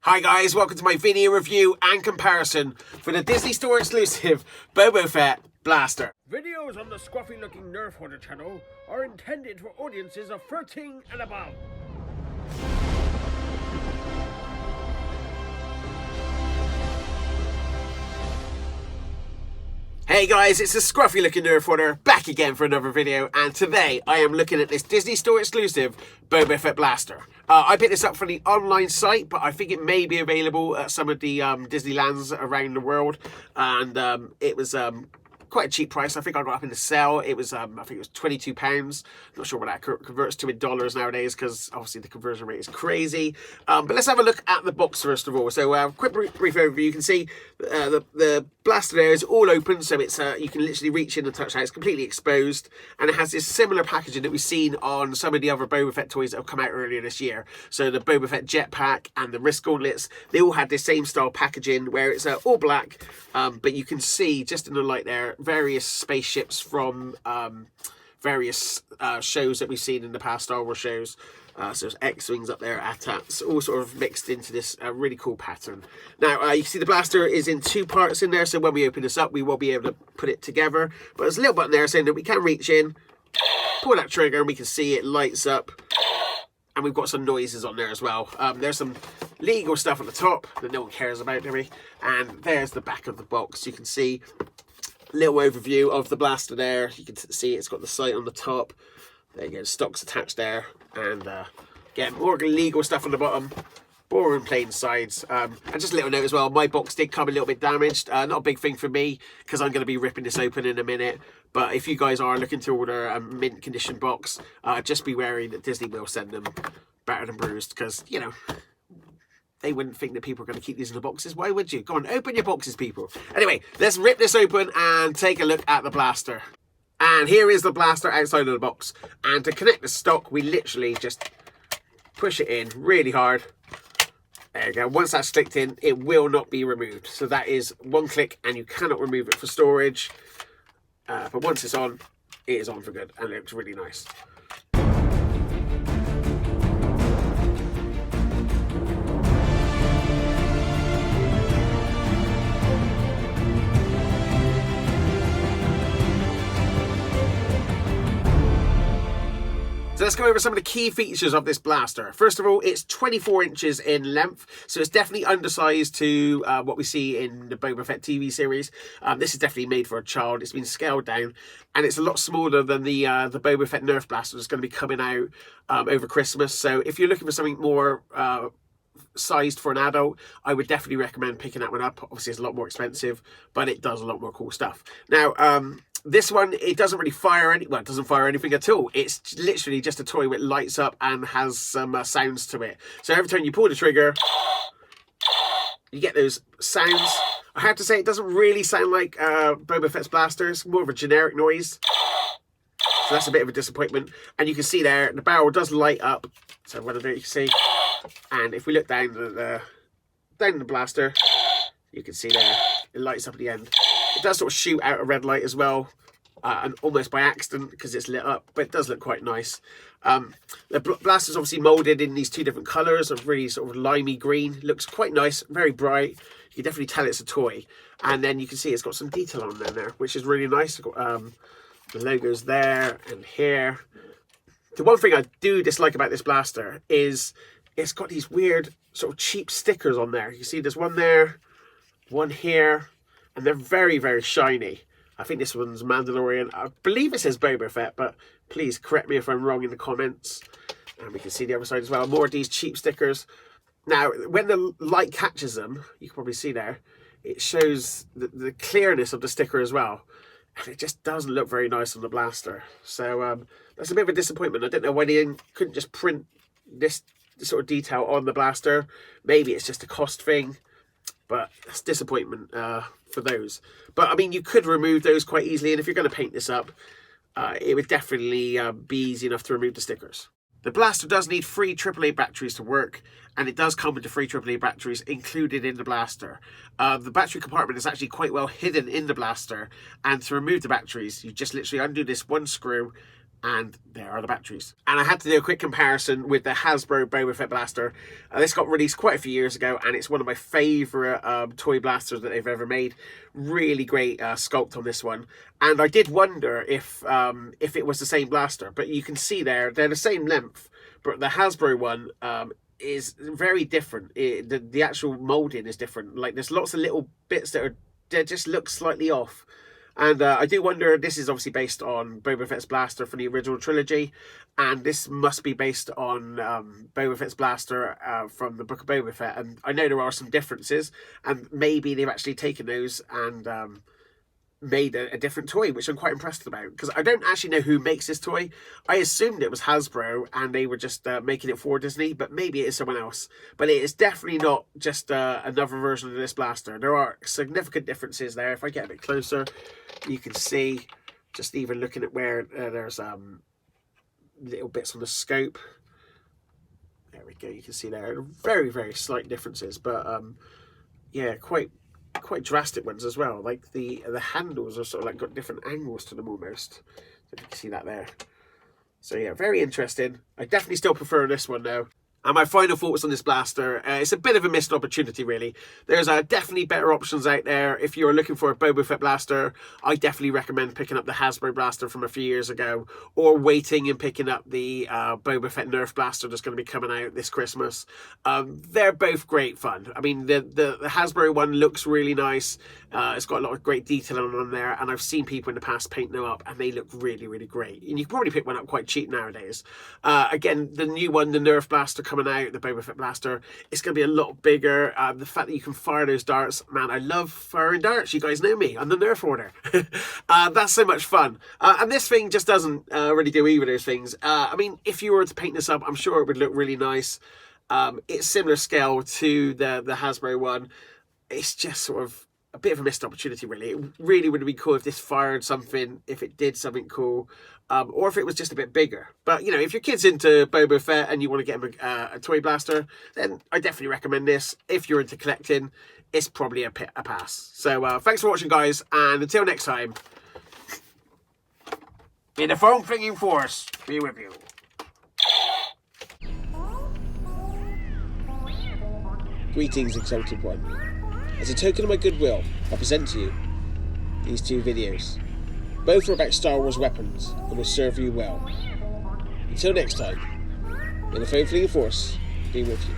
Hi guys, welcome to my video review and comparison for the Disney Store exclusive Boba Fett blaster. Videos on the Scruffy-Looking Nerf Hoarder channel are intended for audiences of 13 and above. Hey guys, it's the Scruffy-Looking Nerf Hoarder back again for another video, and today I am looking at this Disney Store exclusive Boba Fett blaster. I picked this up from the online site, but I think it may be available at some of the Disneylands around the world, and it was quite a cheap price. I think I got up in the sale. It was, I think it was £22. Not sure what that converts to in dollars nowadays, because obviously the conversion rate is crazy. But let's have a look at the box first of all. So, quick brief overview. You can see the blaster there is all open, so it's you can literally reach in and touch that. It's completely exposed, and it has this similar packaging that we've seen on some of the other Boba Fett toys that have come out earlier this year. So the Boba Fett jetpack and the wrist gauntlets, they all had this same style packaging where it's all black, but you can see just in the light there various spaceships from various shows that we've seen in the past Star Wars shows. So there's X-Wings up there, AT-ATs, all sort of mixed into this really cool pattern. Now, you can see the blaster is in two parts in there, so when we open this up, we will be able to put it together. But there's a little button there saying that we can reach in, pull that trigger, and we can see it lights up. And we've got some noises on there as well. There's some legal stuff at the top that no one cares about, do we? And there's the back of the box. You can see a little overview of the blaster there. You can see it's got the sight on the top. There you go, stock's attached there, and again, more legal stuff on the bottom, boring plain sides. And just a little note as well, my box did come a little bit damaged. Not a big thing for me, because I'm going to be ripping this open in a minute. But if you guys are looking to order a mint condition box, just be wary that Disney will send them battered and bruised, because, you know, they wouldn't think that people are going to keep these in the boxes. Why would you? Go on, open your boxes, people. Anyway, let's rip this open and take a look at the blaster. And here is the blaster outside of the box. And to connect the stock, we literally just push it in really hard. There you go. Once that's clicked in, it will not be removed. So that is one click, and you cannot remove it for storage. But once it's on, it is on for good, and it looks really nice. So let's go over some of the key features of this blaster. First of all, it's 24 inches in length, so it's definitely undersized to what we see in the Boba Fett TV series. This is definitely made for a child. It's been scaled down, and it's a lot smaller than the Boba Fett Nerf blaster that's going to be coming out over Christmas. So if you're looking for something more sized for an adult, I would definitely recommend picking that one up. Obviously, it's a lot more expensive, but it does a lot more cool stuff. Now, this one, it doesn't really fire it doesn't fire anything at all. It's literally just a toy which lights up and has some sounds to it. So every time you pull the trigger, you get those sounds. I have to say, it doesn't really sound like Boba Fett's blaster. It's more of a generic noise. So that's a bit of a disappointment. And you can see there, the barrel does light up. So what I do, you can see. And if we look down the blaster, you can see there, it lights up at the end. It does sort of shoot out a red light as well, and almost by accident because it's lit up, but it does look quite nice. The blaster is obviously moulded in these two different colours of really sort of limey green. Looks quite nice, very bright. You can definitely tell it's a toy. And then you can see it's got some detail on there, which is really nice. It's got the logos there and here. The one thing I do dislike about this blaster is it's got these weird sort of cheap stickers on there. You see there's one there, one here, and they're very, very shiny. I think this one's Mandalorian. I believe it says Boba Fett, but please correct me if I'm wrong in the comments. And we can see the other side as well. More of these cheap stickers. Now, when the light catches them, you can probably see there, it shows the clearness of the sticker as well. And it just doesn't look very nice on the blaster. So that's a bit of a disappointment. I don't know why they couldn't just print this sort of detail on the blaster. Maybe it's just a cost thing. But that's disappointment for those. But, I mean, you could remove those quite easily. And if you're going to paint this up, it would definitely be easy enough to remove the stickers. The blaster does need 3 AAA batteries to work. And it does come with the 3 AAA batteries included in the blaster. The battery compartment is actually quite well hidden in the blaster. And to remove the batteries, you just literally undo this one screw, And there are the batteries. And I had to do a quick comparison with the Hasbro Boba Fett blaster. This got released quite a few years ago, and it's one of my favourite toy blasters that they've ever made. Really great sculpt on this one. And I did wonder if it was the same blaster, but you can see they're the same length, but the Hasbro one is very different. The actual moulding is different. Like, there's lots of little bits that just look slightly off. And I do wonder, this is obviously based on Boba Fett's blaster from the original trilogy, and this must be based on Boba Fett's blaster from the Book of Boba Fett. And I know there are some differences, and maybe they've actually taken those and made a different toy, which I'm quite impressed about, because I don't actually know who makes this toy. I assumed it was Hasbro and they were just making it for Disney, but maybe it is someone else. But it is definitely not just another version of this blaster. There are significant differences there. If I get a bit closer, you can see, just even looking at where there's little bits on the scope. There we go, you can see there very, very slight differences, but yeah, quite drastic ones as well. Like the handles are sort of like got different angles to them almost. So you can see that there. So yeah, very interesting. I definitely still prefer this one though. And my final thoughts on this blaster, it's a bit of a missed opportunity really. There's definitely better options out there. If you're looking for a Boba Fett blaster, I definitely recommend picking up the Hasbro blaster from a few years ago, or waiting and picking up the Boba Fett Nerf blaster that's going to be coming out this Christmas. They're both great fun. I mean, the Hasbro one looks really nice. It's got a lot of great detail on there, and I've seen people in the past paint them up and they look really, really great. And you can probably pick one up quite cheap nowadays. Again, the new one, the Nerf blaster coming out, the Boba Fett blaster, it's going to be a lot bigger. The fact that you can fire those darts, man, I love firing darts. You guys know me, I'm the Nerf Hoarder. That's so much fun. And this thing just doesn't really do either of those things. I mean, if you were to paint this up, I'm sure it would look really nice. It's similar scale to the Hasbro one. It's just sort of a bit of a missed opportunity really. It really would be cool if this fired something, if it did something cool, or if it was just a bit bigger. But you know, if your kid's into Boba Fett and you want to get him a toy blaster, then I definitely recommend this. If you're into collecting, it's probably a pass. So thanks for watching guys, and until next time, may the foam flinging force be with you. Greetings, Exalted One. As a token of my goodwill, I present to you these two videos. Both are about Star Wars weapons and will serve you well. Until next time, may the foam fleeing force be with you.